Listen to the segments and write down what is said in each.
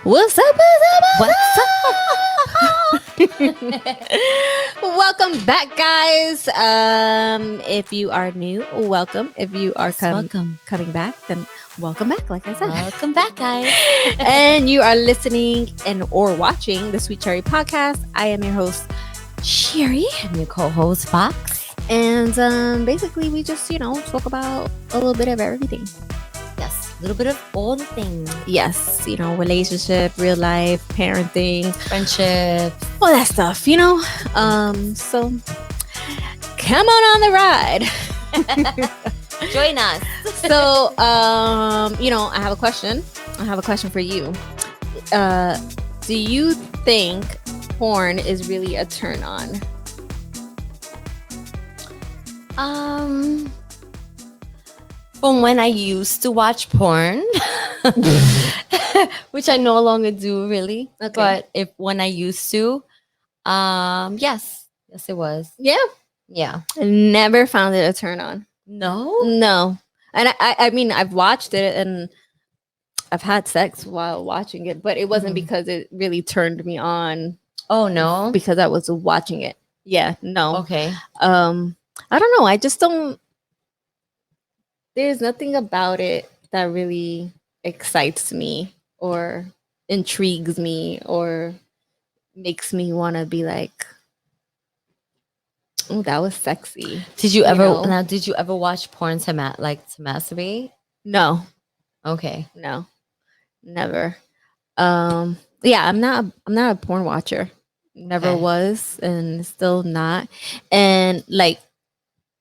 What's up? What's Welcome back, guys. If you are new, welcome. If you are Welcome. coming back, then welcome back. Like I said, Welcome back, guys. and you are listening and or watching the Sweet Cherry Podcast. I am your host, Sherry, I'm your co-host, Fox. and basically we just talk about a little bit of everything. Yes, a little bit of all the things. Yes, relationship, real life, parenting, Friendship. all that stuff, So come on the ride. Join us. So, I have a question. I have a question for you. Do you think porn is really a turn on? From when I used to watch porn, which I no longer do really. Okay. But when I used to, yes, it was. Yeah. Yeah. I never found it a turn on. No. And I mean, I've watched it and I've had sex while watching it, but it wasn't because it really turned me on. Oh no. Because I was watching it. Yeah, no. Okay. I don't know. I just don't. There's nothing about it that really excites me or intrigues me or makes me want to be like, oh, that was sexy. Did you ever watch porn to masturbate? No. Okay. No. Never. Yeah, I'm not a porn watcher. Never was and still not. And like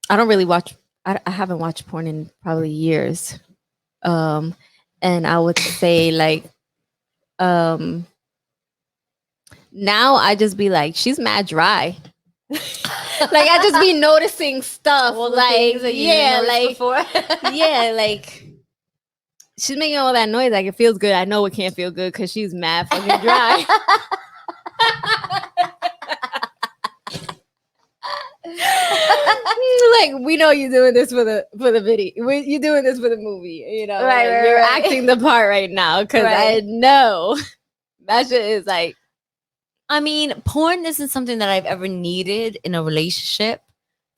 I don't really watch I haven't watched porn in probably years. And I would say like now I just be like, she's mad dry. Like I just be noticing stuff. All the like things that you didn't notice before. yeah, like she's making all that noise. Like it feels good. I know it can't feel good because she's mad fucking dry. Like we know you're doing this for the video. You're doing this for the movie. Right, like, you're right. acting the part right now because I know that shit is like. I mean, porn isn't something that I've ever needed in a relationship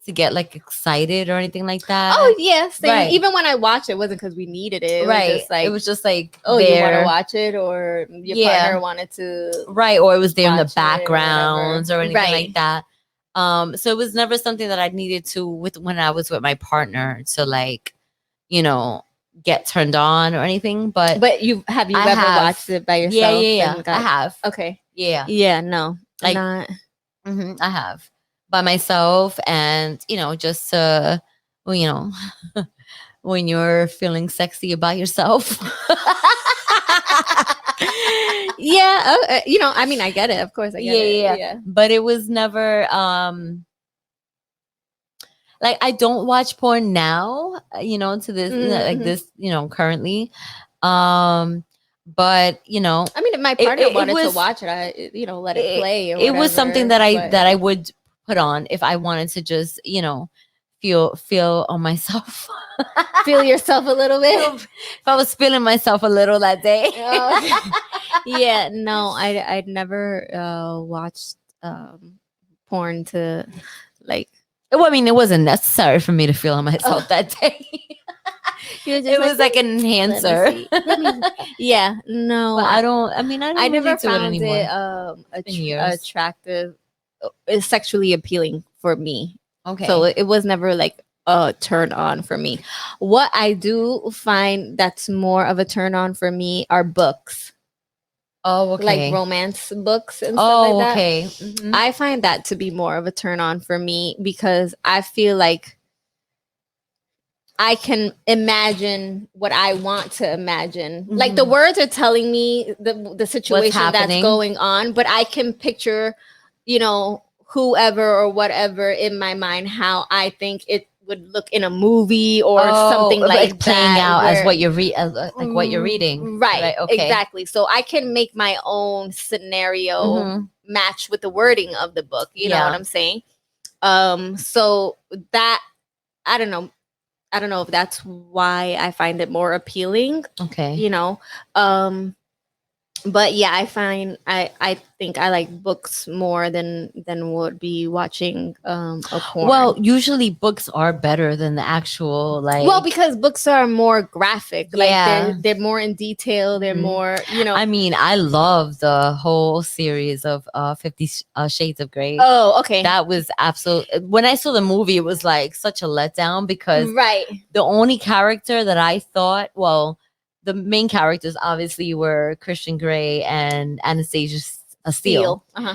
to get like excited or anything like that. Oh yes, same. Right. Even when I watched it, wasn't because we needed it. It was just like oh, there. you want to watch it, or your partner wanted to, right? Or it was there in the watch it backgrounds or anything Right. like that. So it was never something that I needed to when I was with my partner to like, get turned on or anything. But you ever watched it by yourself? Yeah. I have. Okay. Yeah. No, Like- not. I have by myself, and just when you're feeling sexy about yourself. Yeah. I mean, I get it. Of course, I get it. Yeah. But it was never like I don't watch porn now. To this like this. Currently. But I mean, if my partner it wanted to was- watch it, I let it play. Or it was something that whatever, I would put on if I wanted to just feel on myself. feel yourself a little bit. If I was feeling myself a little that day. Yeah, no, I'd never watched porn to like. Well, I mean, it wasn't necessary for me to feel on myself that day. It was like an enhancer. Yeah, no, But I don't I never really do found anymore. it been years. attractive, sexually appealing for me. Okay. So it was never like a turn on for me. What I do find that's more of a turn on for me are books. Oh, okay. Like romance books and stuff like that. Okay. Mhm. I find that to be more of a turn on for me because I feel like I can imagine what I want to imagine. Like the words are telling me the situation that's happening. going on, but I can picture, whoever or whatever in my mind, how I think it would look in a movie or something like playing that, out as where- what you're what you're reading. Right. Okay. Exactly. So I can make my own scenario Mhm. match with the wording of the book. You know Yeah. what I'm saying? So that I don't know if that's why I find it more appealing. Okay. But yeah, I think I like books more than would be watching a porn. Well, usually books are better than the actual like. Well, because books are more graphic. Like Yeah. they're more in detail. They're Mhm. more, you know. I mean, I love the whole series of 50 Shades of Grey. Oh, okay. That was absolute. When I saw the movie, it was like such a letdown because Right. the only character that I thought, well, the main characters obviously were Christian Grey and Anastasia Steele. Uh-huh.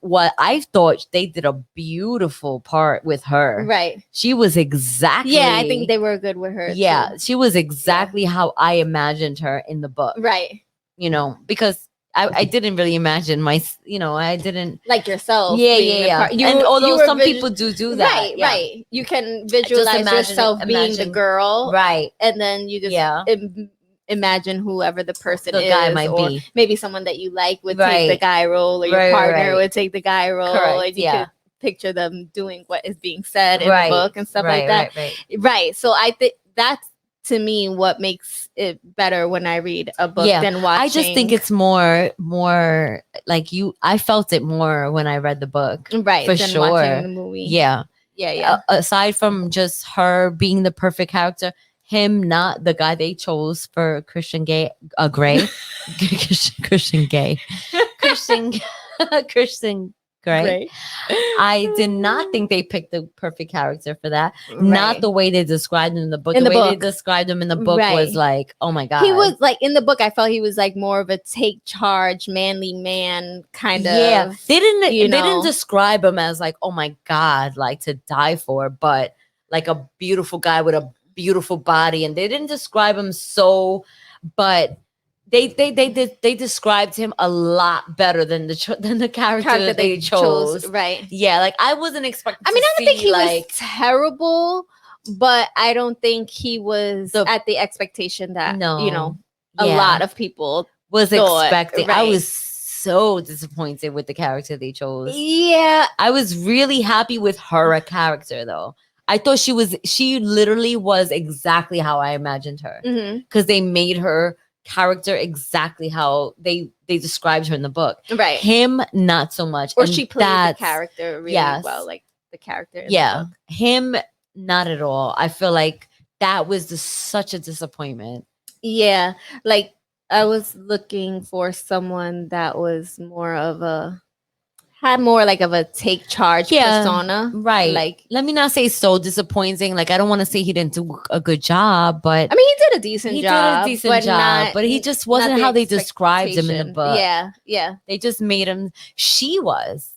What I thought they did a beautiful part with her. Right. She was exactly. Yeah, I think they were good with her. Yeah, too. she was exactly how I imagined her in the book. Right. You know, because I didn't really imagine I didn't. Like yourself. Yeah, being yeah, the yeah. And although were some people do that. Right, yeah. right. You can visualize imagine- yourself being the imagine- girl, Right. and then you just Yeah. imagine whoever the person The is, guy might or be. maybe someone that you like would take Right. the guy role, or your Right, partner right. would take the guy role, Correct, and you yeah. could picture them doing what is being said in Right, the book and stuff like that. Right. So I think that's, to me, what makes it better when I read a book Yeah, than watching. I just think it's more like you. I felt it more when I read the book. right for than sure. watching the movie. Yeah. Yeah. Aside from just her being the perfect character, him not the guy they chose for Christian Grey. Christian Gay. Christian Grey. Right. I did not think they picked the perfect character for that. Not Right. the way they described him in the book. In the the way book. they described him in the book was Right. like, oh my god. He was like, in the book, I felt he was like more of a take charge, manly man kind of. Yeah, they didn't. you They didn't know. describe him as like, oh my god, like to die for, but like a beautiful guy with a beautiful body, and they didn't describe him so. But they described him a lot better than the character that they chose. Right. Yeah, like I wasn't expecting. I mean, I don't think he like, was terrible, but I don't think he was The- at the expectation that No. a Yeah. lot of people. was thought, expecting. I right. was so disappointed with the character they chose. Yeah. I was really happy with her character though. I thought she literally was exactly how I imagined her Mhm. because they made her character exactly how they described her in the book. Right. Him, not so much. Or And she played the that's- character really yes. well, like the character. In Yeah, The book. him, not at all. I feel like that was such a disappointment. Yeah. Like I was looking for someone that was had more like of a take charge Yeah. persona. Right. Like, Let me not say so disappointing. Like I don't want to say he didn't do a good job, but I mean, he did a decent he job. did a decent but job, not- but he just not wasn't the how they described him in the expectation. book. Yeah. Yeah. They just made him. She was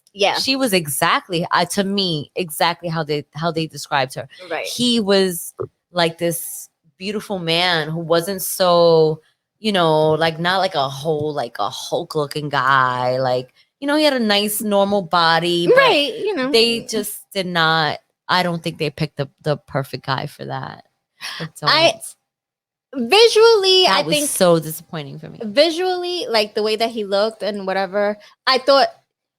exactly to me exactly how they described her. Right. He was like this beautiful man who wasn't so, like not like a whole like a Hulk looking guy. Like, he had a nice normal body. But Right. they just did not. I don't think they picked the perfect guy for that. Visually, That I was think so disappointing for me. visually, like the way that he looked and whatever, I thought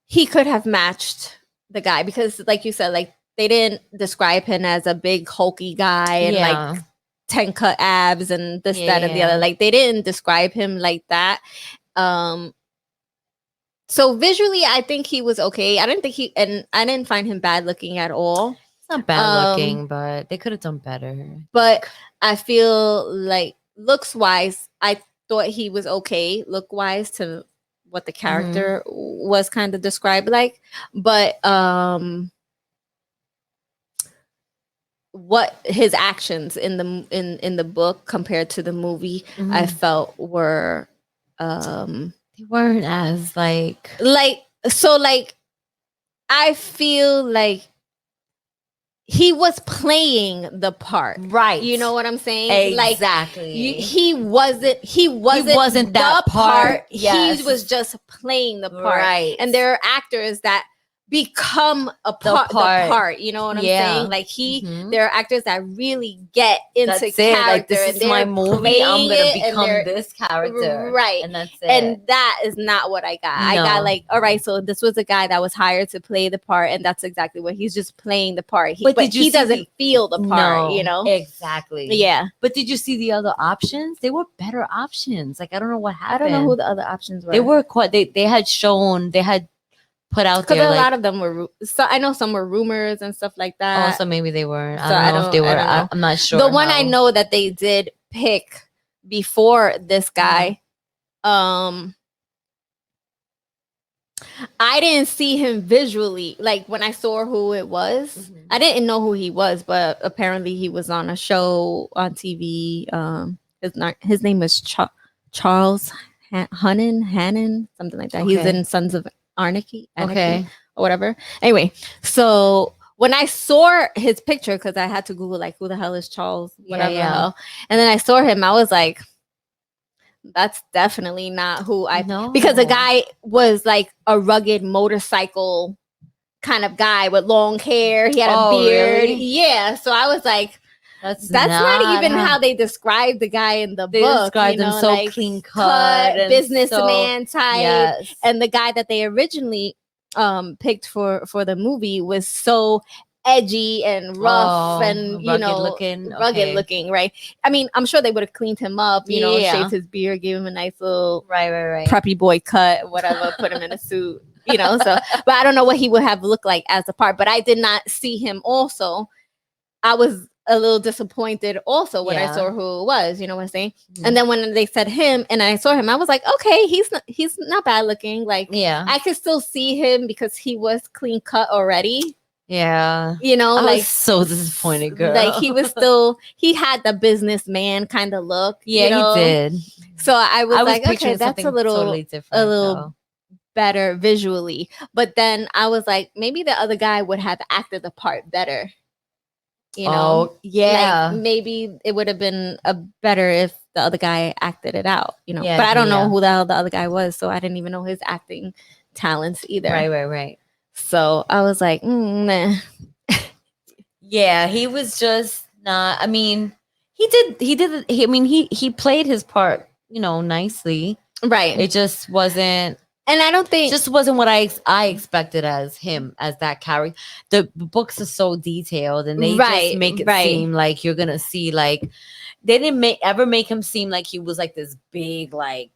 he could have matched the guy because, like you said, like they didn't describe him as a big hulky guy and like 10 cut abs and this, that, and the other. Like they didn't describe him like that. So visually, I think he was okay. I didn't find him bad looking at all. It's not bad looking, but they could have done better. But I feel like looks wise, I thought he was okay look wise to what the character was kind of described like. But what his actions in the book compared to the movie, I felt were they weren't as like I feel like he was playing the part, right. You know what I'm saying? Exactly. He wasn't that the part. Yes. He was just playing the part. Right. And there are actors that become a The part, the part. part, you know what I'm Yeah. saying? Like Mhm. there are actors that really get into That's character, it. Like, this and is they're my movie. I'm playing gonna it, and become they're this character. right. And that's it. And that is not what I got. I got No. like, all right, so this was a guy that was hired to play the part, and that's exactly what he's just playing the part. But But did you he see doesn't feel the part, No, you know? exactly. Yeah. But did you see the other options? They were better options. Like, I don't know what I happened. don't know who the other options were. They were quite. They had shown. They had put out because there a like. lot of them were. So I know some were rumors and stuff like that. Oh, so maybe they were. so I don't know if they were. I don't know. I'm not sure. The one I how. know that they did pick before this guy, I didn't see him visually. Like when I saw who it was, Mhm. I didn't know who he was, but apparently he was on a show on TV. His name was Charles Hannon, something like that. He's Okay. in Sons of Anarchy, Okay. or whatever. Anyway, so when I saw his picture, because I had to Google like who the hell is Charles, whatever the yeah. hell, and then I saw him, I was like, that's definitely not who I No. because the guy was like a rugged motorcycle kind of guy with long hair. He had a Oh, beard. really? Yeah. So I was like, That's not even how they described the guy in the They book. described you him know, so like clean cut, and businessman type. Yes. And the guy that they originally picked for the movie was so edgy and rough and you rugged know looking. rugged Okay. looking, right? I mean, I'm sure they would have cleaned him up, you know, Yeah. shaved his beard, gave him a nice little Right. preppy boy cut, whatever, put him in a suit, you know. So, but I don't know what he would have looked like as a part. But I did not see him. Also, I was a little disappointed. Also, when I Yeah. saw who it was, you know what I'm saying. Mhm. And then when they said him, and I saw him, I was like, okay, he's not bad looking. Like, Yeah. I could still see him because he was clean cut already. Yeah. You know, I like was so disappointed, girl. like he had the businessman kind of look. Yeah, you know? he did. So I was like, picturing okay, that's something a little totally different. little better visually. But then I was like, maybe the other guy would have acted the part better. You know? Oh, yeah. Like maybe it would have been a better if the other guy acted it out, you know. Yeah, but I don't know yeah. who the hell the other guy was, so I didn't even know his acting talents either. Right. So I was like, nah. Yeah, he was just not. I mean, he played his part, you know, nicely. Right. It just wasn't. And I don't think Just wasn't what I expected as him, as that character. The books are so detailed, and they just make it seem like you're gonna see, like, they didn't ever make him seem like he was like this big, like,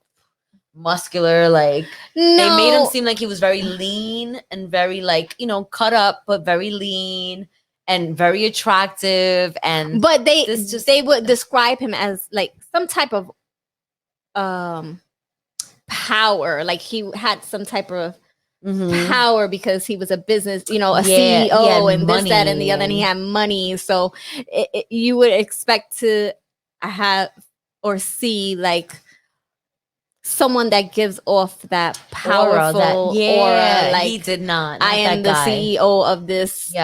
muscular, like, they made him seem like he was very lean and very, like, you know, cut up, but very lean and very attractive. And but they would describe him as like some type of power, like he had some type of power because he was a business, you know, a CEO and this, that, and the other, and he had money. So you would expect to have or see like someone that gives off that powerful aura, like he did not. I am the CEO of this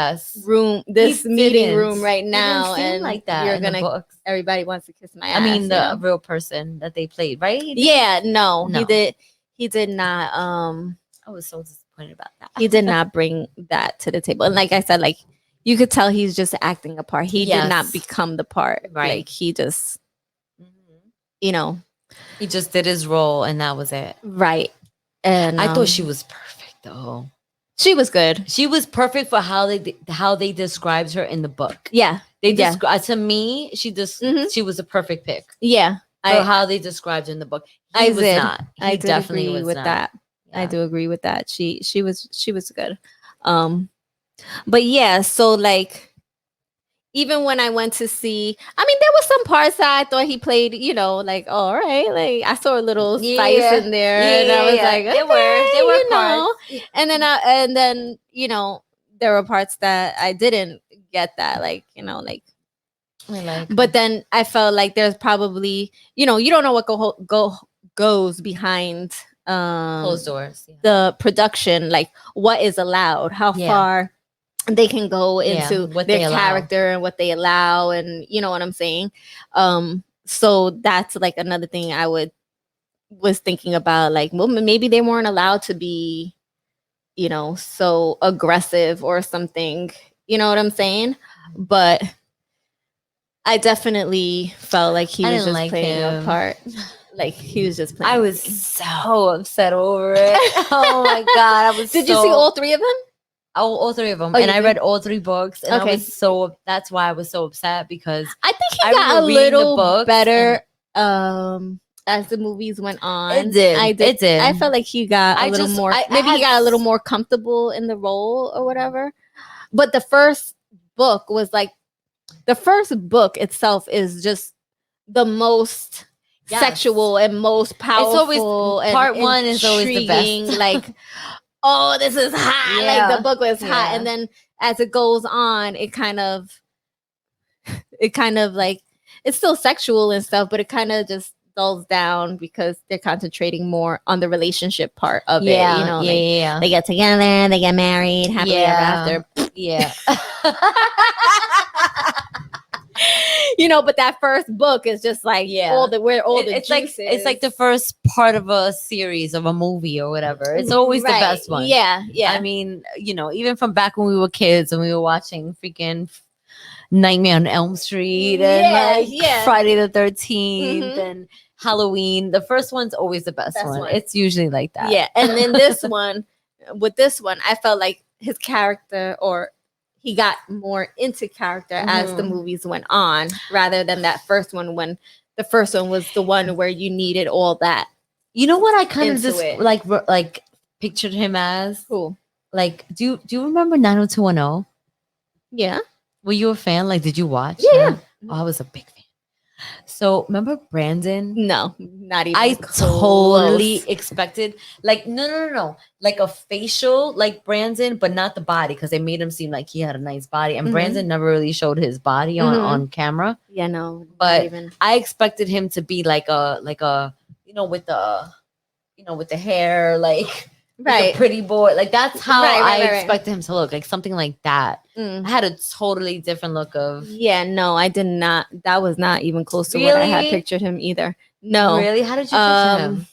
room, this meeting room right now, and like that you're in gonna. the books. Everybody wants to kiss my ass. I mean, the you know? real person that they played, right? Yeah, no, he did. He did not. I was so disappointed about that. He did not bring that to the table. And like I said, like you could tell he's just acting a part. He did not become the part. Right. Like he just, you know, he just did his role, and that was it. Right. And I thought she was perfect, though. She was good. She was perfect for how they described her in the book. Yeah. They described to me. She was a perfect pick. Yeah. For how they described in the book. He was not. He I definitely agree was with not. that. Yeah. I do agree with that. She was good. But yeah, so like even when I went to see, I mean, there was some parts that I thought he played, you know, like, oh, all right, like I saw a little spice in there, and I was like, okay, there were you know. parts. And then you know, there were parts that I didn't get that, like, you know, like. But then I felt like there's probably, you know, you don't know what goes behind closed doors, the production, like what is allowed, how far they can go into their character and what they allow, and you know what I'm saying. So that's like another thing I was thinking about, like, well, maybe they weren't allowed to be so aggressive or something. You know what I'm saying? But I definitely felt like he I was didn't just like playing a him. part. Like he was just playing. I a was game. so upset over it. Oh my god, I was. Did you see all three of them? All three of them, Oh, and you I did? read all three books, and I Okay. was so. That's why I was so upset because I think he I got a remember reading the little books better as the movies went on. it did. It did. I felt like he got a little more. Maybe he got a little more comfortable in the role or whatever. But the first book was like the first book itself is just the most Yes. sexual and most powerful. always- part and one is always the best. intriguing, like, oh, this is hot. Yeah. Like the book was hot, Yeah. and then as it goes on, it kind of like it's still sexual and stuff, but it kind of just dulls down because they're concentrating more on the relationship part of it. You know, yeah. they get together, they get married, happily ever after. Yeah. But that first book is just like all the it's like the first part of a series of a movie or whatever. It's always the best one. Yeah. I mean, even from back when we were kids and we were watching freaking Nightmare on Elm Street and Friday the 13th and Halloween. The first one's always the best one. It's usually like that. Yeah. And then this one, I felt like his character or he got more into character as the movies went on rather than that first one when the first one was the one where you needed all that. You know what I kind of just like pictured him as? Who? Like, do you remember 90210? Yeah. Were you a fan? Like, did you watch? Yeah. Oh, I was a big fan. So remember Brandon? No, not even. I totally expected no, like a facial like Brandon, but not the body because they made him seem like he had a nice body, and Brandon never really showed his body on camera. Yeah, no, but I expected him to be like a with the hair like. Like a pretty boy, like that's how I expected him to look, like something like that. I had a totally different look of. Yeah, no, I did not. That was not even close to what I had pictured him either. No, really, how did you picture him?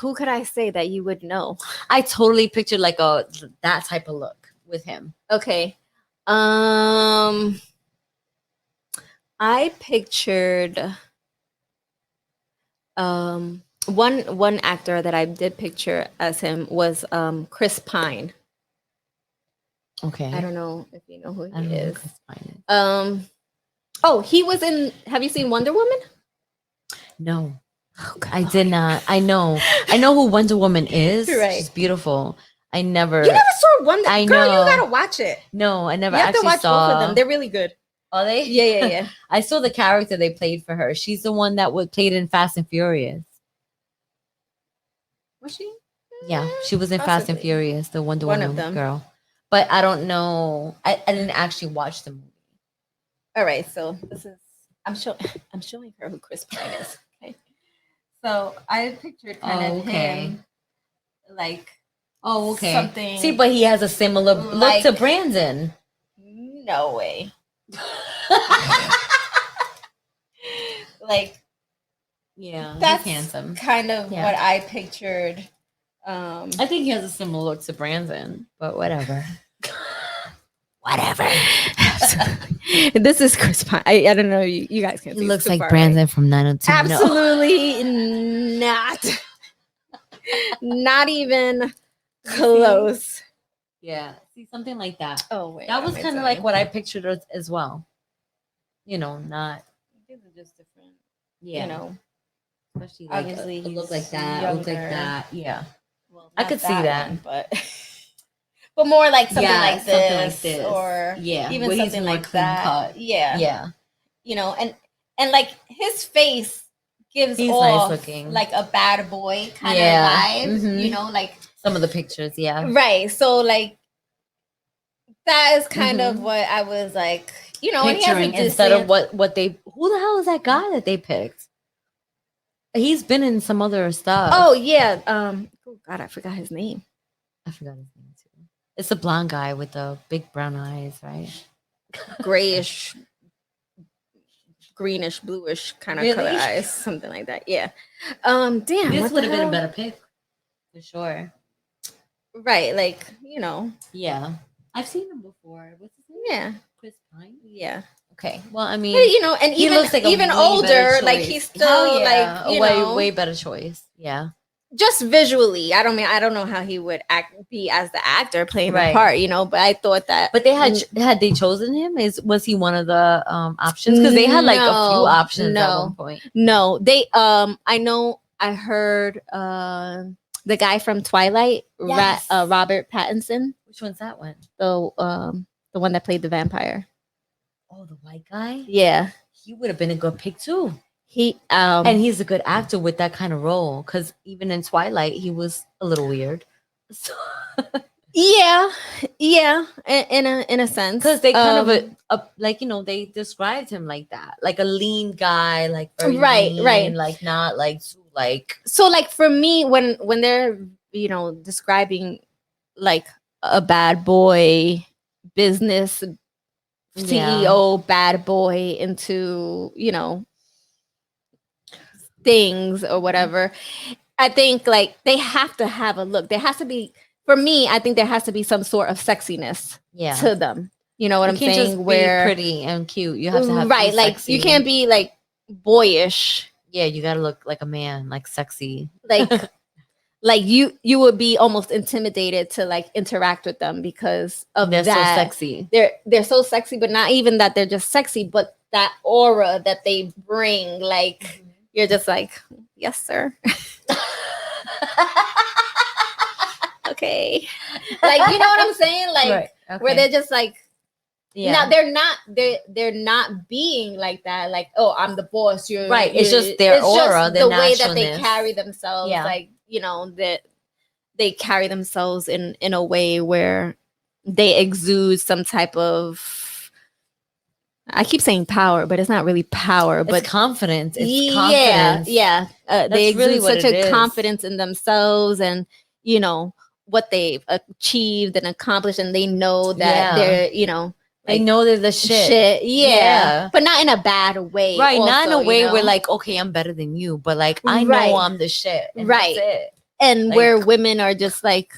Who could I say that you would know? I totally pictured like that type of look with him. Okay, I pictured one actor that I did picture as him was Chris Pine. Okay. I don't know if you know who he is. Chris Pine. He was in. Have you seen Wonder Woman? No. Oh, I did not. I know who Wonder Woman is. Right. She's beautiful. You never saw Wonder. I Girl, know. you gotta watch it. No, I never you have actually to watch saw both of them. They're really good. Are they? Yeah. I saw the character they played for her. She's the one that played in Fast and Furious. Was she? Yeah, she was in Fast and Furious, the Wonder Woman girl. But I don't know. I didn't actually watch the movie. All right, so this is I'm showing her who Chris Pine is. Okay, so I pictured kind of him like something. See, but he has a similar look to Brandon. No way. Yeah, that's he's handsome. Kind of what I pictured. I think he has a similar look to Brandon, but whatever. This is Chris Pine. I don't know. You guys can see. He looks like Brandon from 902. Absolutely not. Not even close. Yeah. See, something like that. Oh, wait. That was kind of like what I pictured as well. Not. These are just different. Yeah. Especially obviously he look like that. Younger. Look like that. Yeah. Well, I could see that. One, but more like something like this. Something like this. Or even where something like that. Cut. Yeah. Yeah. And like his face gives off nice looking. Like a bad boy kind of vibe. Mm-hmm. Like some of the pictures, right. So like that is kind of what I was like, picturing instead of what they. Who the hell is that guy that they picked? He's been in some other stuff. Oh yeah. Oh God, I forgot his name. I forgot his name too. It's a blonde guy with the big brown eyes, right? Grayish, greenish, bluish kind of color eyes, something like that. Yeah. Damn. This would have been a better pick for sure. right, like, you know, Yeah, I've seen him before. What's his name? yeah, Chris Pine. yeah. Okay, well, I But, mean, you know, and he even looks like a even way better older, like choice. he's Hell still yeah, like, a you way know, way better choice. Yeah, just visually. I don't know how he would be as the actor playing the Right. part, you know, but I thought that. but they had they chosen him? Was he one of the options? Because they had like a few No, options at one no, point. no. They I know I heard the guy from Twilight, Yes. Robert Pattinson, Which one's that one? the one that played the vampire. Oh, the white guy. Yeah, He would have been a good pick too. he And he's a good actor with that kind of role. Because even in Twilight, he was a little weird. So, yeah, yeah, in a sense, because they kind of like they described him like that, like a lean guy, like very Right, lean, right. like not like too, like so like for me when they're, you know, describing like a bad boy business CEO, bad boy into, you know, things or whatever, I think like they have to have a look. There has to be, for me, I think there has to be some sort of sexiness yeah. to them. You know what I'm You can't saying? just Where be pretty and cute. You have to have right, be like sexy. you can't be like boyish. Yeah, you gotta look like a man, like sexy. Like like you would be almost intimidated to like interact with them because of They're so that. sexy. They're so sexy, but not even that they're just sexy, but that aura that they bring, like you're just like, yes, sir. Okay. Like, you know what I'm saying? Like Right. Okay. where they're just like, yeah. now they're not being like that, like, oh, I'm the boss, you're Right. It's just their aura, just their the way that they naturalness. carry themselves. Yeah. Like, you know, that they carry themselves in a way where they exude some type of, I keep saying power, but it's not really power, but it's confidence. It's yeah, confidence. yeah. They exude really what such it a is. confidence in themselves, and you know what they've achieved and accomplished, and they know that Yeah. they're, you know, They like, know they're the shit. yeah. Yeah. But not in a bad way, Right. Not in a also, way you know? where like, okay, I'm better than you, but like I Right. know I'm the shit. And Right. That's it. And Like, where women are just like,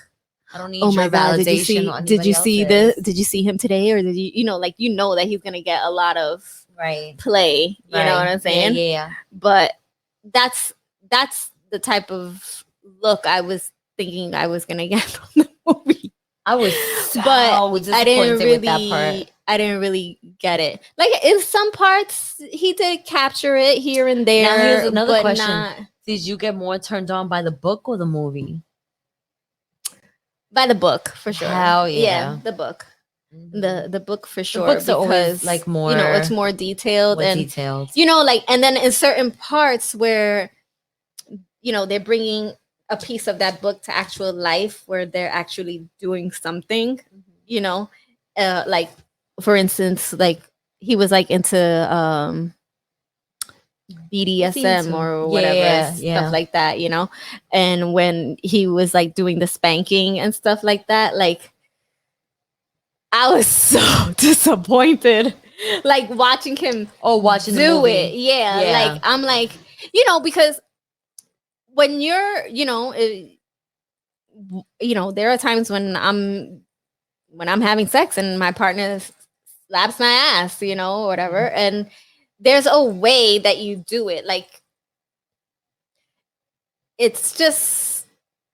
I don't need oh your my god, did you see validation or did you see anybody else's. did you see him today, or did you know, like, you know that he's gonna get a lot of Right. play, you know what I'm saying? Yeah. But that's the type of look I was thinking I was gonna get from the movie. I was so But I didn't disappointed with that part. really get it. Like in some parts he did capture it here and there. Now here's another but question. not Did you get more turned on by the book or the movie? by the book, for sure. Hell yeah. The book. Mhm. The book for sure, books are always, because like, you know, it's more detailed, and detailed. you know, like, and then in certain parts where, you know, they're bringing a piece of that book to actual life where they're actually doing something, you know, like for instance, like he was like into BDSM or whatever, stuff like that, you know. And when he was like doing the spanking and stuff like that, like I was so disappointed, like watching him watching the do movie. it. Yeah, Yeah. like I'm like, you know, because when you're, you know, there are times when I'm having sex and my partner slaps my ass, you know, or whatever, and there's a way that you do it, like it's just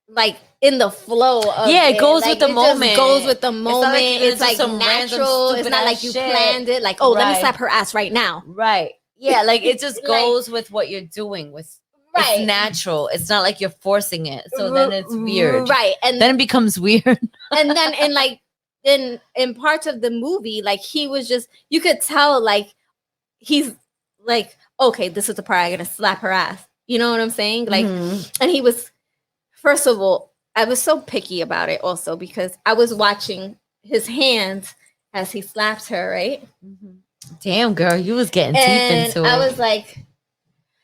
like in the flow of it goes like, with the it just moment. goes with the moment. It's like It's some like random natural. It's stupid not ass like you shit. planned it. Like, oh, let me Right. slap her ass right now. Right. Yeah, like it just Like- goes with what you're doing. With Right. It's natural. It's not like you're forcing it. So then it's weird. Right. And Then it becomes weird. and then in like in parts of the movie, like he was just, you could tell like he's like, okay, this is the part I'm gonna slap her ass. You know what I'm saying? Like, Mhm. and he was, first of all, I was so picky about it also because I was watching his hands as he slaps her, right? Damn, girl, you was getting And deep into I it. was like,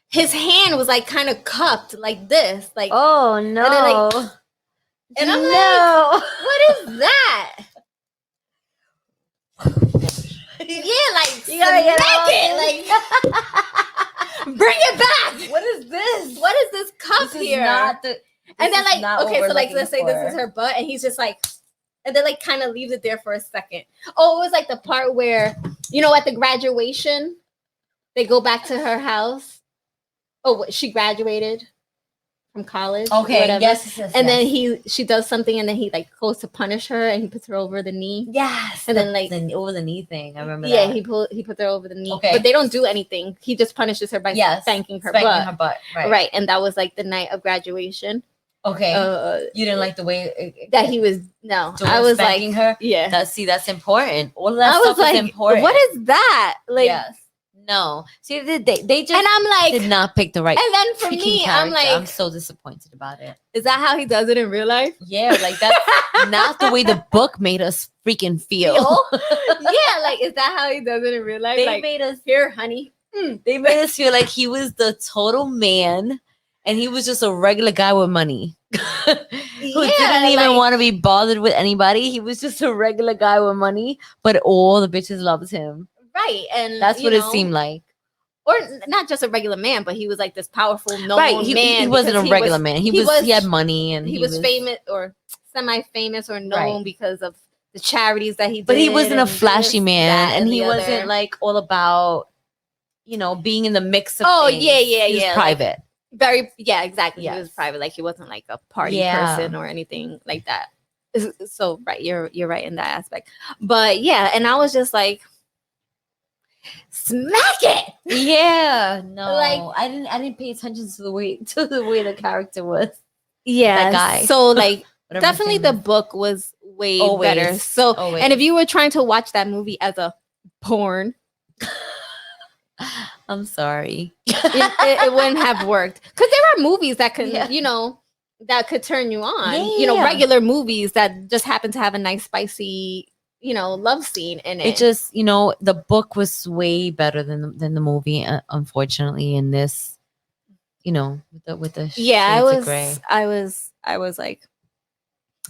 his hand was like kind of cupped like this, like, Oh no. and I'm like, no. what is that? Yeah, like, You gotta get smack off it, like, bring it back. What is this? What is this cup This is here? not the And then is like, not what okay, we're so like, looking let's say this for. is her butt, and he's just like, and then like kind of leaves it there for a second. Oh, it was like the part where, you know, at the graduation, they go back to her house. Oh, she graduated from college. or Okay, whatever. yes, And then she does something, and then he like goes to punish her, and he puts her over the knee. yes, And then like the over the knee thing. I remember yeah, that. he puts her over the knee. Okay. But they don't do anything. He just punishes her by spanking her butt. Right. And that was like the night of graduation. Okay. You didn't like the way that he was no. doing I was spanking like her. yeah. That's important. All of that I was stuff like, is important. what is that? Like yes. No. See, they just and I'm like did not pick the right. And then for freaking me, character. I'm like, I'm so disappointed about it. Is that how he does it in real life? Yeah, like that's not the way the book made us freaking feel. Yeah, like is that how he does it in real life? They like, made us here, honey. They made us feel like he was the total man, and he was just a regular guy with money. Who didn't even want to be bothered with anybody. He was just a regular guy with money, but all the bitches loved him. Right. And that's what it seemed like. Or not just a regular man, but he was like this powerful, known man. He wasn't a regular man. He had money, and he was famous or semi-famous or known because of the charities that he did. But he wasn't a flashy man, and he wasn't like all about, being in the mix of things. He was private. Exactly. Yes. He was private. Like he wasn't like a party person or anything like that. So right, you're right in that aspect. But yeah, and I was just like, smack it. Yeah, no, like I didn't pay attention to the way the character was. Yeah, that guy. So like definitely the book was way better. So and if you were trying to watch that movie as a porn, I'm sorry. it wouldn't have worked. Because there are movies that can, that could turn you on. Yeah. Regular movies that just happen to have a nice, spicy, love scene in it. It just, the book was way better than the movie, unfortunately, in this, with the shades I was like,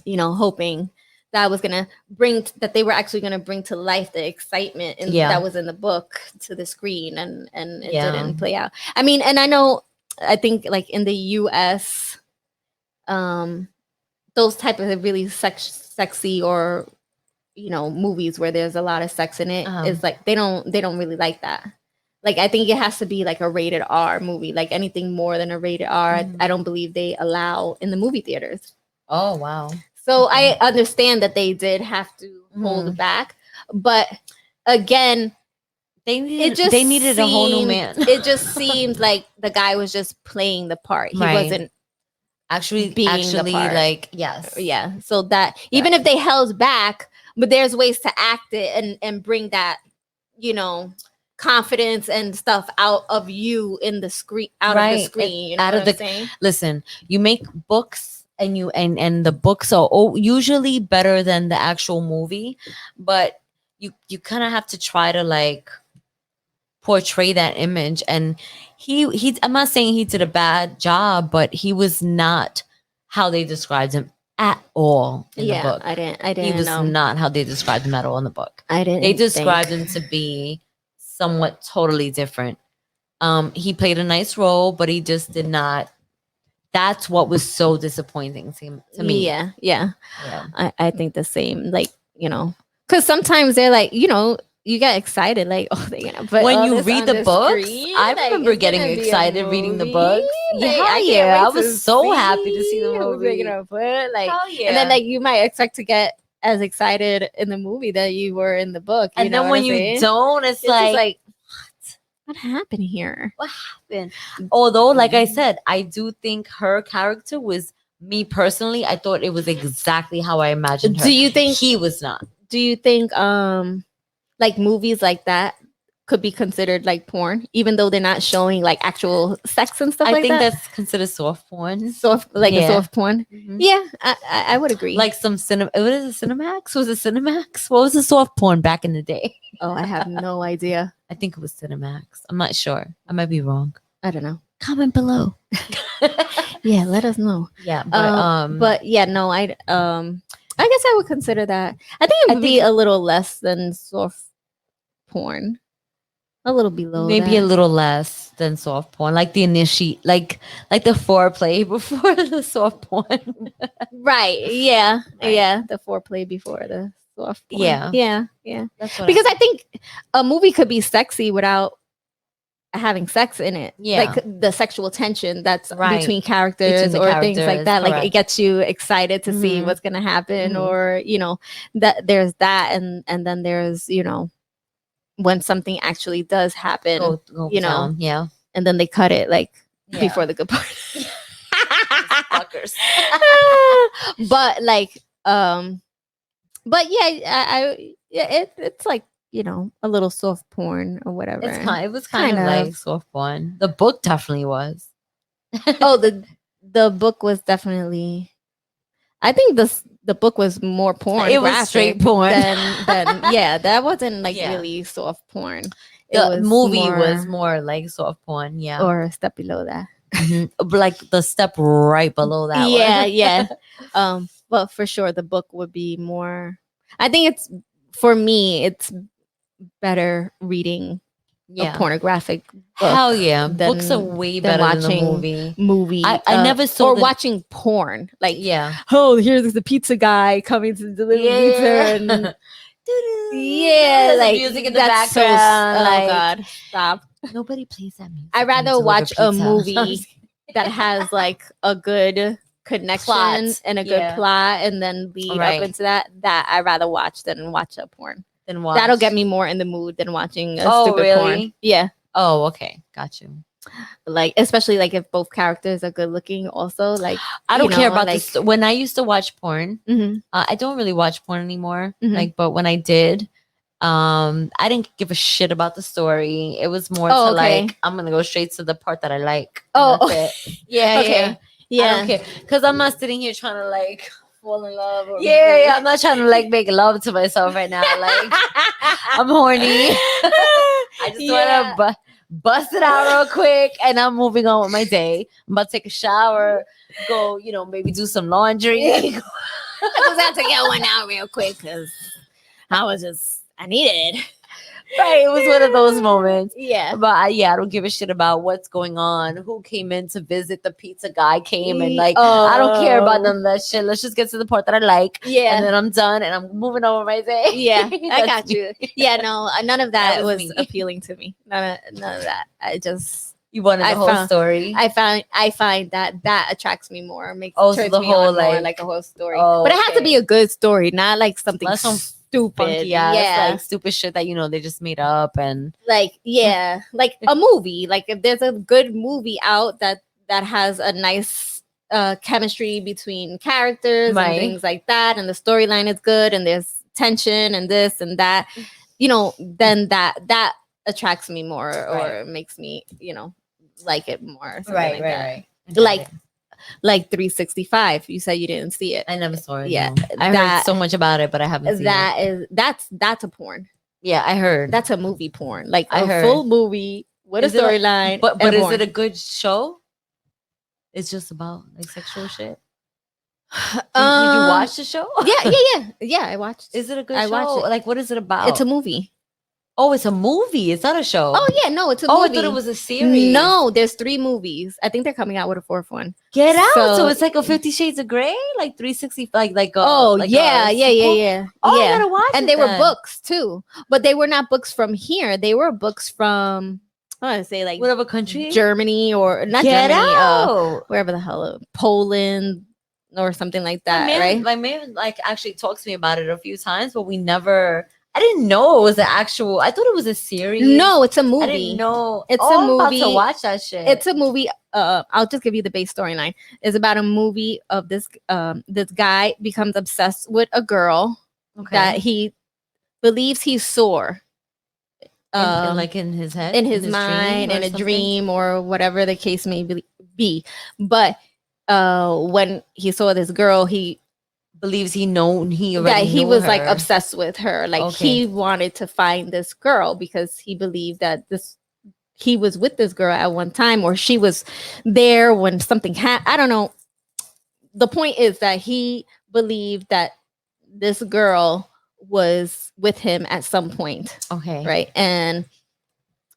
hoping that I was gonna that they were actually gonna bring to life the excitement that was in the book to the screen, and it didn't play out. I mean, and I think like in the US, those type of really sexy or movies where there's a lot of sex in it is like they don't really like that. Like I think it has to be like a rated R movie. Like anything more than a rated R, I don't believe they allow in the movie theaters. Oh wow. So I understand that they did have to hold back, but again, they needed a whole new man. It just seemed like the guy was just playing the part. He wasn't actually being the part. Like yes, yeah. So that even if they held back, but there's ways to act it and bring that, confidence and stuff out of you in the screen, of the screen. You know out of the saying? Listen, you make books. And you and the books are usually better than the actual movie, but you kind of have to try to like portray that image. And he I'm not saying he did a bad job, but he was not how they described him at all in the book. I didn't. He was not how they described him at all in the book. I didn't. They described him to be somewhat totally different. He played a nice role, but he just did not. That's what was so disappointing to me. Yeah. I think the same. Like, because sometimes they're like, you get excited, like, oh, they're gonna put when you read the books. I remember getting excited reading the books. I was so happy to see the movie. They're gonna put and then like you might expect to get as excited in the movie that you were in the book. And then when you don't, it's like what happened here? What happened? Although, like I said, I do think her character was, me personally, I thought it was exactly how I imagined her. Do you think he was not? Do you think like movies like that could be considered like porn, even though they're not showing like actual sex and stuff like that? I think that's considered soft porn. A soft porn. Mm-hmm. Yeah, I would agree. Like some what is it, Cinemax? Was it Cinemax? What was the soft porn back in the day? Oh, I have no idea. I think it was Cinemax. I'm not sure. I might be wrong. I don't know. Comment below. Yeah, let us know. Yeah, but yeah, no, I guess I would consider that. I think it would be a little less than soft porn. a little below Maybe a that. little less than soft porn, like the initiate, like the foreplay before the soft porn. Right. Yeah. Right. Yeah. The foreplay before the soft porn. Yeah. Yeah. Yeah. That's what. Because I think a movie could be sexy without having sex in it. Yeah. Like the sexual tension that's Right. between characters Between the or things like characters, that. Like it correct. gets you excited to see Mhm. what's gonna happen, Mhm. or that there's that, and then there's when something actually does happen, Go you know, down. Yeah. and then they cut it like Yeah. before the good part. Fuckers. But like but yeah, it's like a little soft porn or whatever. It was kind of like soft porn. The book definitely was. Oh, the book was definitely, I think the book was more porn. It was straight porn. than yeah, that wasn't like Yeah. really soft porn. The movie was more like soft porn, yeah. or a step below that. Mhm. Like the step right below that Yeah, one. yeah. But for sure the book would be more, I think it's, for me, it's better reading a pornographic book. Hell yeah. Books are way better than the movie. I never saw or watching porn. Like, yeah. oh, here's the pizza guy coming to deliver pizza, and yeah, There's like music in the that's background. oh Like, god, stop. nobody plays that music. I'd rather when you watch deliver a pizza. movie that has like a good connection Plot, and a good yeah. plot, and then lead Right. up into that I'd rather watch than watch a porn. Then watch. That'll get me more in the mood than watching a Oh, stupid porn. really? Yeah. Oh, okay. Got you. Like, especially like if both characters are good looking also, like I don't care about like, this. When I used to watch porn, mhm. I don't really watch porn anymore. Mhm. Like, but when I did, I didn't give a shit about the story. It was more Oh, to okay. like, I'm gonna go straight to the part that I like. Oh, That's it. Yeah, okay. yeah. Yeah. I don't care because I'm not sitting here trying to like fall in love. Or yeah. I'm not trying to like make love to myself right now. Like, I'm horny. I just want to bust it out real quick, and I'm moving on with my day. I'm about to take a shower, go, maybe do some laundry. I just had to get one out real quick because I needed it. Right, it was one of those moments. Yeah. But I don't give a shit about what's going on, who came in to visit. The pizza guy came, and like, I don't care about none of that shit. Let's just get to the part that I like. Yeah. And then I'm done, and I'm moving on with my day. Yeah, I got you. Yeah, no, none of that was me. appealing to me. None of that. I just, You wanted the whole story. I find that attracts me more. so turns the me whole on more, like a whole story. But it has to be a good story, not like something stupid. Funky ass, like stupid shit that they just made up, and like like a movie. Like if there's a good movie out that has a nice chemistry between characters and things like that, and the storyline is good, and there's tension and this and that, then that attracts me more, or makes me like it more. Right. Like 365. You said you didn't see it. I never saw it. Yeah, no. I heard so much about it, but I haven't seen it. That's a porn. Yeah, I heard. That's a movie porn. Like I heard. Full movie with a storyline. But is it a good show? It's just about like sexual shit. Did you watch the show? Yeah. I watched. Is it a good I show? watched it. Like, what is it about? It's a movie. Oh, it's a movie. It's not a show. Oh yeah, no, it's a movie. I thought it was a series. No, there's 3 movies. I think they're coming out with a 4th one. Get out! So it's like a 50 Shades of Grey, like 360, like yeah. Oh, yeah. I gotta watch and it they then. were books too, but they were not books from here. They were books from, I want to say like whatever country, Germany or not Get Germany, out. Wherever the hell, Poland or something like that, right? My man like actually talked to me about it a few times, but we never. I didn't know it was an actual. I thought it was a series. No, it's a movie. I didn't know. It's a movie. I'm about to watch that shit. It's a movie. I'll just give you the base storyline. It's about a movie of this guy becomes obsessed with a girl that he believes he saw. Like in his head, in his mind, in a dream, or whatever the case may be. But when he saw this girl, he believes he was her. Like obsessed with her. Like he wanted to find this girl because he believed that he was with this girl at one time, or she was there when something happened. I don't know. The point is that he believed that this girl was with him at some point. Okay. Right. And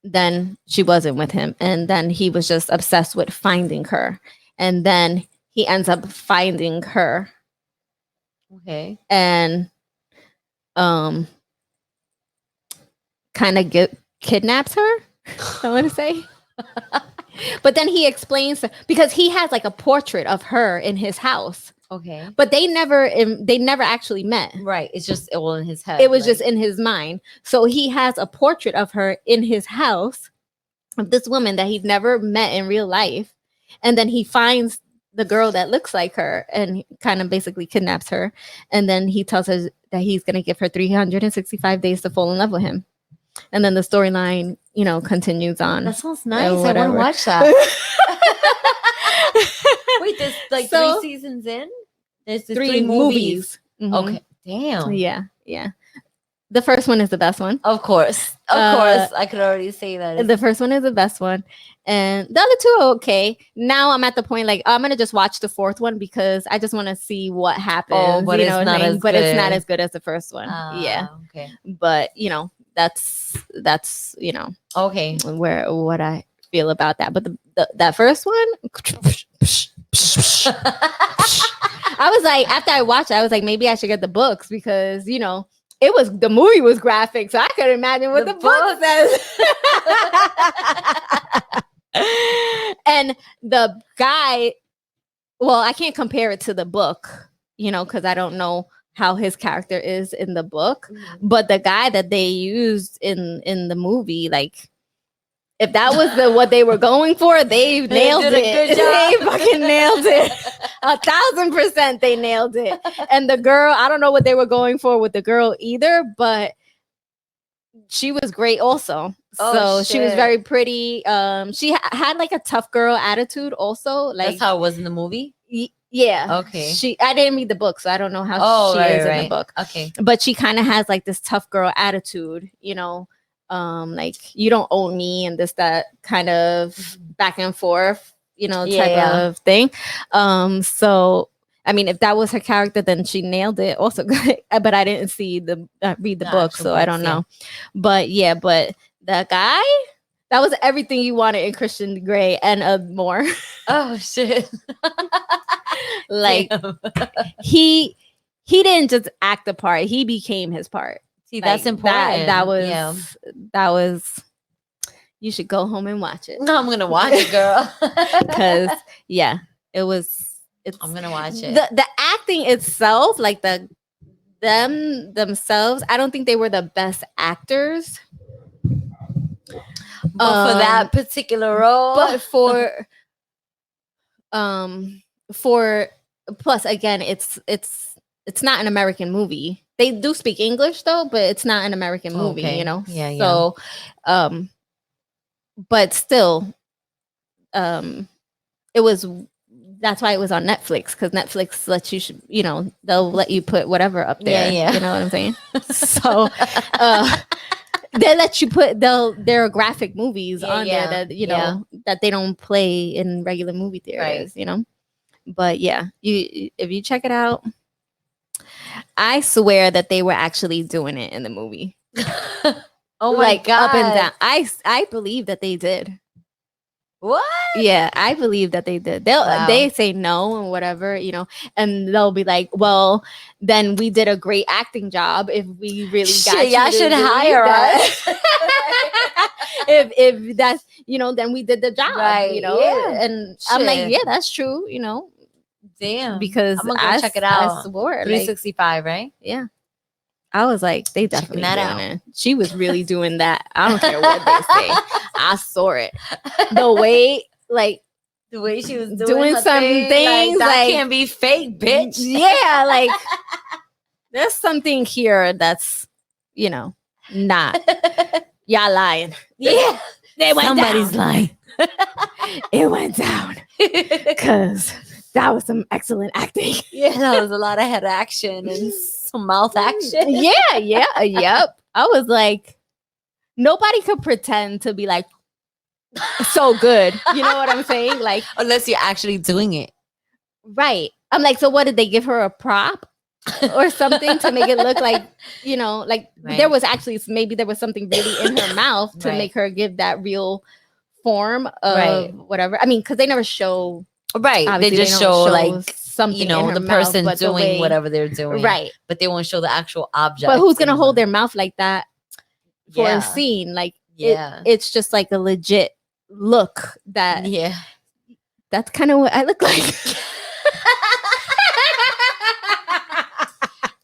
then she wasn't with him, and then he was just obsessed with finding her, and then he ends up finding her Okay. and um kind of kidnaps her. I want to say. But then he explains because he has like a portrait of her in his house, Okay. but they never actually met. Right. It's just all in his head. It was like- just in his mind. So he has a portrait of her in his house of this woman that he'd never met in real life, and then he finds the girl that looks like her and kind of basically kidnaps her, and then he tells her that he's going to give her 365 days to fall in love with him, and then the storyline, you know, continues on. That sounds nice. I want to whatever. watch that. Wait, there's like So- 3 seasons in? There's the 3 movies. Mhm. Okay. Damn. Yeah. The first one is the best one. Of course. Of course. I could already say that. It's- The first one is the best one, and the other 2 are okay. Now I'm at the point like I'm gonna just watch the 4th one because I just want to see what happens. but you it's know what I not mean? as But it's not good. as good as the first one. Yeah, Okay. but you know that's you know Okay. what I feel about that. But that first one, I was like, after I watched it, I was like, maybe I should get the books because you know the movie was graphic, so I could imagine what The the book says. And the guy, well, I can't compare it to the book, you know, because I don't know how his character is in the book. But the guy that they used in the movie, like, if that was what they were going for, they nailed did it. a good They job. fucking nailed it. 1,000% they nailed it. And the girl, I don't know what they were going for with the girl either, but she was great also. Oh, So she was shit. very pretty. She had like a tough girl attitude also. Like That's how it was in the movie? yeah. Okay. I didn't read the book, so I don't know how Oh, she right, is in right. the book. Okay. But she kind of has like this tough girl attitude, you know, like you don't own me and that kind of back and forth, you know, Yeah, type yeah. of thing. So I mean, if that was her character, then she nailed it. Also, but I didn't read the The book, actual so I books, don't yeah. know. But yeah, but that guy, that was everything you wanted in Christian Grey and more. Oh, shit. Like Damn. he didn't just act the part; he became his part. See, Like, that's important. That was Yeah. that was. You should go home and watch it No, I'm going to watch it, girl. because yeah, it was. It's I'm going to watch it. the acting itself, like themselves. I don't think they were the best actors, But for that particular role. but for plus again, it's not an American movie. They do speak English though, but it's not an American movie, Okay. you know. Yeah, So, but still, it was. That's why it was on Netflix because Netflix lets you, they'll let you put whatever up there. Yeah. You know what I'm saying? So, they let you put there are graphic movies on yeah, there that that they don't play in regular movie theaters. Right. But yeah, if you check it out, I swear that they were actually doing it in the movie. Oh my God. Up and down. I believe that they did. What? Yeah, I believe that they did. Wow. They say no and whatever, and they'll be like, "Well, then we did a great acting job. If we really got Shit, you y'all to should believe hire that." us. if that's then we did the job, Right, yeah. And I'm like, Shit. yeah, that's true, Damn. because I'm gonna go check it out. I swore, like, 365, right? yeah. I was like, they Checking definitely that doing out. it. She was really doing that. I don't care what they say. I saw it. The way, like, The way she was doing her some thing, things, that like- can't be fake, bitch. yeah, like, there's something here that's, not. Y'all lying. Yeah. They went Somebody's down. lying. It went down because that was some excellent acting. Yeah, that was a lot of head action and some mouth action. Yep. I was like, nobody could pretend to be like so good. You know what I'm saying? Like, Unless you're actually doing it. right. I'm like, so what did they give her a prop? or something to make it look like, you know, like Right. there was actually maybe there was something really in her mouth to Right. make her give that real form of Right. whatever. I mean, because they never show Right. They obviously just don't show like, something you know, in her the mouth, person but the doing way- whatever they're doing. right. But they won't show the actual object. But who's gonna in hold the- their mouth like that for Yeah. a scene? Like Yeah. it's just like a legit look that Yeah. that's kind of what I look like.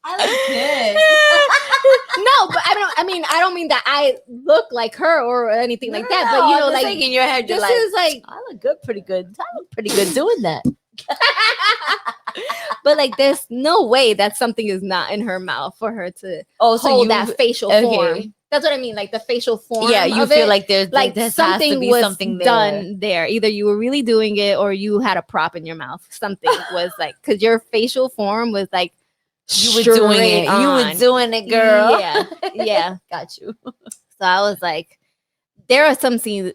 I look good. No, but I mean I don't mean that I look like her or anything like that. But you know, I'm just like saying in your head, you're this like, is like I look good, pretty good. I look pretty good doing that. but like there's no way that something is not in her mouth for her to Oh, so hold you, that facial okay. form. That's what I mean, like the facial form. yeah, you of feel it, like there's like there has something to be was something there. done there. Either you were really doing it or you had a prop in your mouth. Something was like because your facial form was like You were doing straight it. You were on. doing it, girl. Yeah, yeah. Got you. So I was like, there are some scenes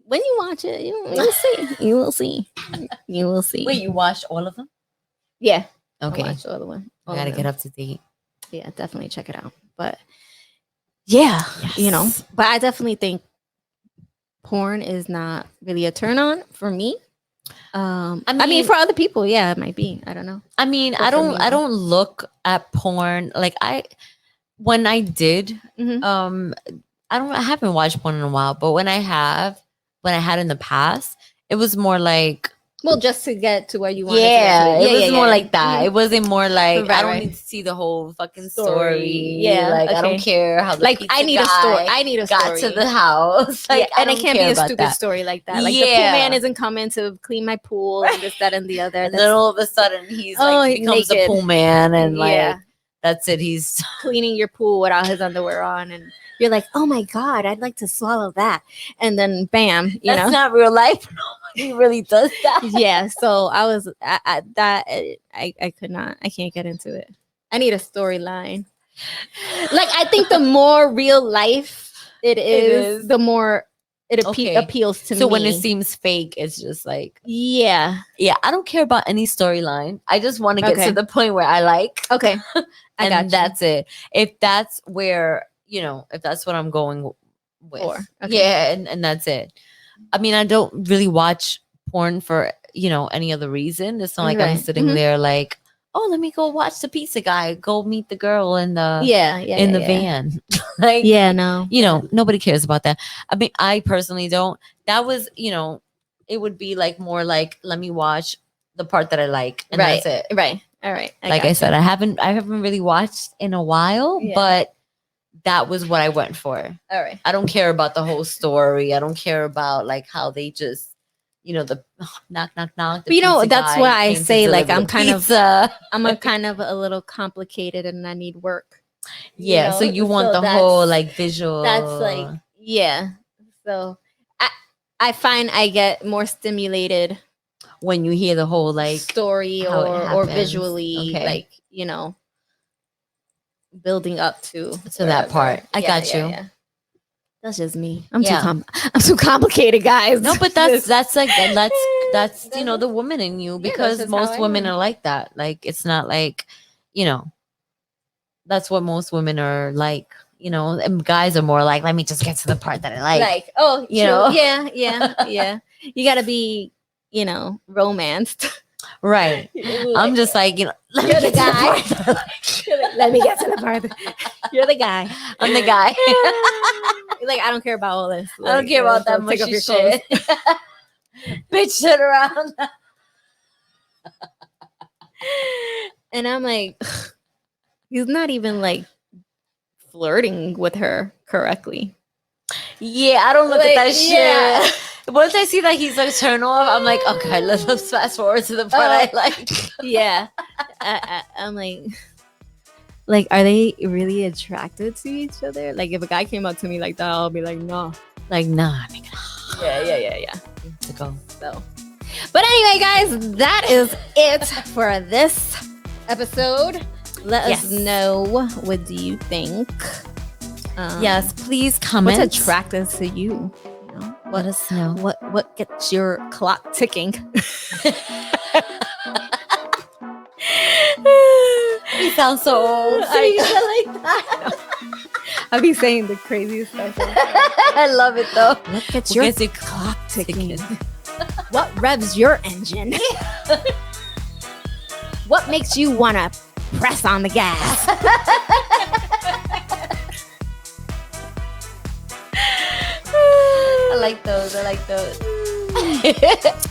when you watch it, you will see. You will see. You will see. Wait, you watched all of them? Yeah. Okay. I watched the other one. I gotta get up to date. Yeah, definitely check it out. But yeah, you know, Yes. but I definitely think porn is not really a turn on for me. I mean, mean- for other people, yeah, it might be. I don't know. I mean, But I for don't me, I no. don't look at porn like when I did, Mhm. I haven't watched porn in a while, but when I had in the past, it was more like Well, just to get to where you want. yeah, to it was more like that. Mhm. It wasn't more like Right, I don't right. need to see the whole fucking Story. story. Yeah, like I okay. don't care how the Like pizza I need a guy story. I need a got story. to the house. Like yeah, and I it don't can't be care a about stupid that. story like that. Like the pool Yeah. man isn't coming to clean my pool and this, that, and the other. And That's then all of a sudden he's Oh, like he's becomes a naked. pool man and like yeah, that's it. He's cleaning your pool without his underwear on, and you're like, oh my god, I'd like to swallow that, and then bam, you that's know. not real life. Nobody really does that. Yeah, so I was I could not. I can't get into it. I need a storyline. Like I think the more real life it is, is. the more it Okay. appeals to me. So when it seems fake, it's just like yeah, yeah, I don't care about any storyline. I just want to get Okay. to the point where I like. okay, I got And you. that's it. If that's where, if that's what I'm going with. For, okay. Yeah, and that's it. I mean, I don't really watch porn for, any other reason. It's not like I'm Right. sitting Mhm. there like, oh, let me go watch the pizza guy, go meet the girl in the yeah, in the yeah. van. Like Yeah, no. nobody cares about that. I mean, I personally don't. That was, it would be like more like, let me watch the part that I like. And Right. that's it. Right. All right. Like I said, I haven't really watched in a while, Yeah. but that was what I went for. all right. I don't care about the whole story. I don't care about like how they just, the knock, knock, knock. But, that's why I say, like, I'm kind of- pizza. I'm a kind of a little complicated and I need work. Yeah. So you want the whole like visual. That's like yeah. So I find I get more stimulated when you hear the whole like story how it or happens. visually Okay. like building up to To that part. I got you. Yeah. That's just me. I'm Yeah. I'm too complicated, guys. No, but that's like that's the woman in you Yeah, that's because just how most I women am. are like that. Like it's not like, that's what most women are like, and guys are more like, let me just get to the part that I like. Like oh, you true. know? yeah. You gotta be, romanced. Right. I'm just like, let me You're the get to guy. part that I like. Let me get to the part. You're the guy. I'm the guy. You're like, I don't care about all this. I don't care about that Take off mushy your clothes. shit. Bitch shit around. And I'm like, he's not even like flirting with her correctly. Yeah, I don't look at Like, that shit. yeah. Once I see that he's like turn off, I'm like, okay, let's fast forward to the part I like. Yeah. I'm like, are they really attracted to each other? Like, if a guy came up to me like that, I'll be like, no. Like, nah, nigga. Yeah. To go. So, but anyway, guys, that is it for this episode. Let us Yes. know, what do you think? Yes, please comment. What's attractive to you? Let us know. What gets your clock ticking? We sound so old. I'll be saying the craziest stuff. I love it though. Look at We'll your get the clock ticking. what revs your engine? What makes you want to press on the gas? I like those.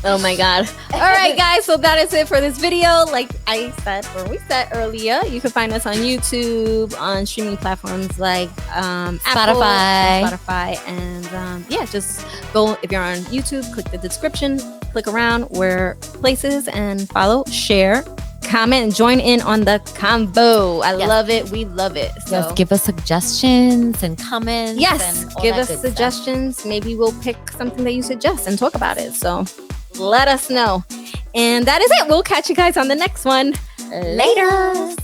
Oh my god. All right, guys. So that is it for this video. Like I said, or we said earlier, you can find us on YouTube, on streaming platforms like Apple and Spotify. And yeah, just go, if you're on YouTube, click the description, click around where places, and follow, share, comment, and join in on the convo. I love it. We love it. So Yes, give us suggestions and comments. yes, and all give that us good stuff. suggestions. Maybe we'll pick something that you suggest and talk about it. So let us know. And that is it. We'll catch you guys on the next one. Later.